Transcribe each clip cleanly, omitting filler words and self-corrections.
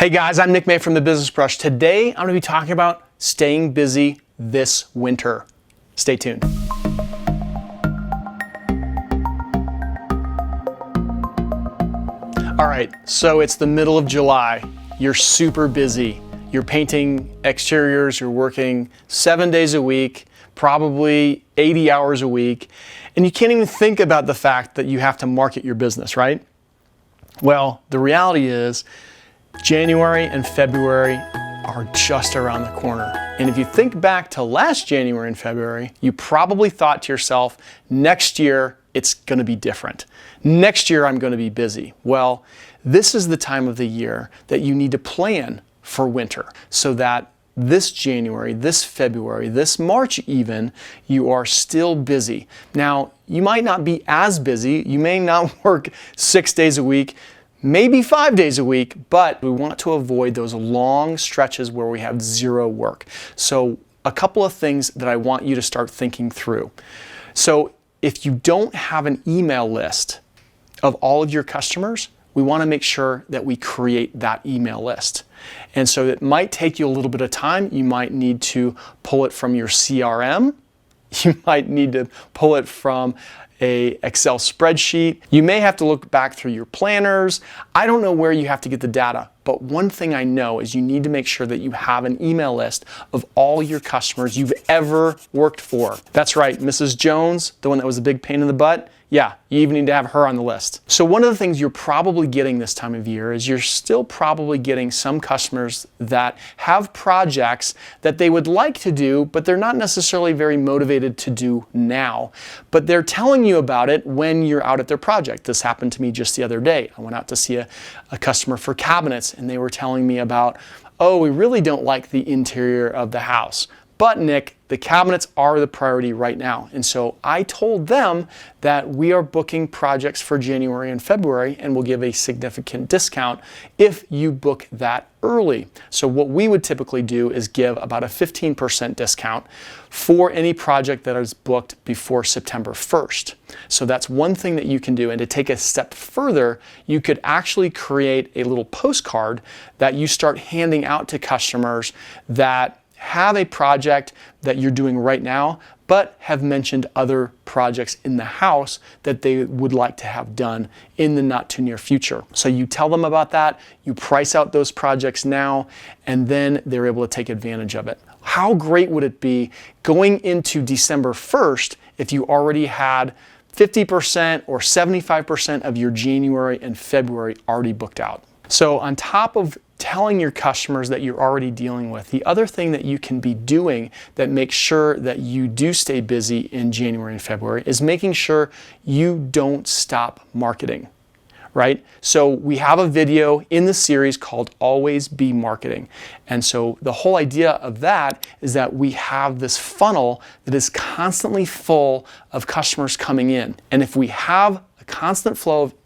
Hey guys, I'm Nick May from The Business Brush. Today I'm going to be talking about staying busy this winter. Stay tuned. All right, so it's the middle of July. You're super busy. You're painting exteriors, you're working 7 days a week, probably 80 hours a week, and you can't even think about the fact that you have to market your business, right? Well, the reality is January and February are just around the corner. And if you think back to last January and February, you probably thought to yourself, next year it's going to be different. Next year I'm going to be busy. Well, this is the time of the year that you need to plan for winter so that this January, this February, this March even, you are still busy. Now, you might not be as busy. You may not work 6 days a week, maybe 5 days a week, but we want to avoid those long stretches where we have zero work. So a couple of things that I want you to start thinking through. So if you don't have an email list of all of your customers, we want to make sure that we create that email list. And so it might take you a little bit of time. You might need to pull it from your CRM. You might need to pull it from an Excel spreadsheet. You may have to look back through your planners. I don't know where you have to get the data, but one thing I know is you need to make sure that you have an email list of all your customers you've ever worked for. That's right, Mrs. Jones, the one that was a big pain in the butt. Yeah, you even need to have her on the list. So one of the things you're probably getting this time of year is you're still probably getting some customers that have projects that they would like to do, but they're not necessarily very motivated to do now. But they're telling you about it when you're out at their project. This happened to me just the other day. I went out to see a customer for cabinets, and they were telling me about, oh, we really don't like the interior of the house. But Nick, the cabinets are the priority right now. And so I told them that we are booking projects for January and February and we'll give a significant discount if you book that early. So what we would typically do is give about a 15% discount for any project that is booked before September 1st. So that's one thing that you can do. And to take a step further, you could actually create a little postcard that you start handing out to customers that have a project that you're doing right now, but have mentioned other projects in the house that they would like to have done in the not too near future. So you tell them about that, you price out those projects now, and then they're able to take advantage of it. How great would it be going into December 1st if you already had 50% or 75% of your January and February already booked out? So on top of telling your customers that you're already dealing with, the other thing that you can be doing that makes sure that you do stay busy in January and February is making sure you don't stop marketing, right? So we have a video in the series called Always Be Marketing. And so the whole idea of that is that we have this funnel that is constantly full of customers coming in. And if we have a constant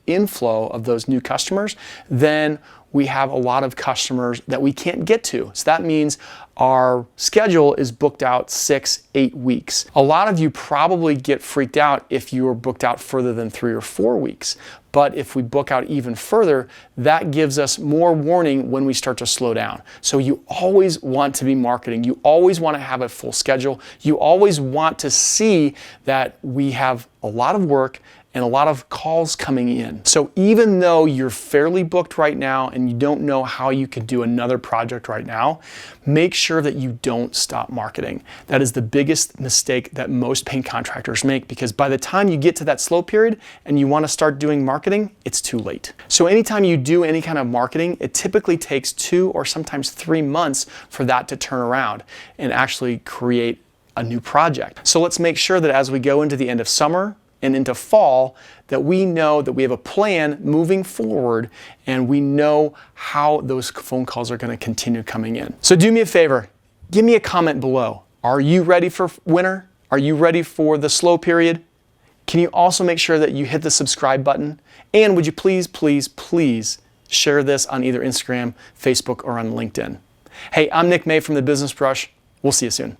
inflow of those new customers, then we have a lot of customers that we can't get to. So that means our schedule is booked out 6-8 weeks. A lot of you probably get freaked out if you are booked out further than 3 or 4 weeks. But if we book out even further, that gives us more warning when we start to slow down. So you always want to be marketing. You always want to have a full schedule. You always want to see that we have a lot of work and a lot of calls coming in. So even though you're fairly booked right now and you don't know how you could do another project right now, make sure that you don't stop marketing. That is the biggest mistake that most paint contractors make, because by the time you get to that slow period and you want to start doing marketing, it's too late. So anytime you do any kind of marketing, it typically takes 2 or sometimes 3 months for that to turn around and actually create a new project. So let's make sure that as we go into the end of summer and into fall, that we know that we have a plan moving forward and we know how those phone calls are going to continue coming in. So do me a favor, give me a comment below. Are you ready for winter? Are you ready for the slow period? Can you also make sure that you hit the subscribe button? And would you please, please, please share this on either Instagram, Facebook, or on LinkedIn? Hey, I'm Nick May from The Business Brush. We'll see you soon.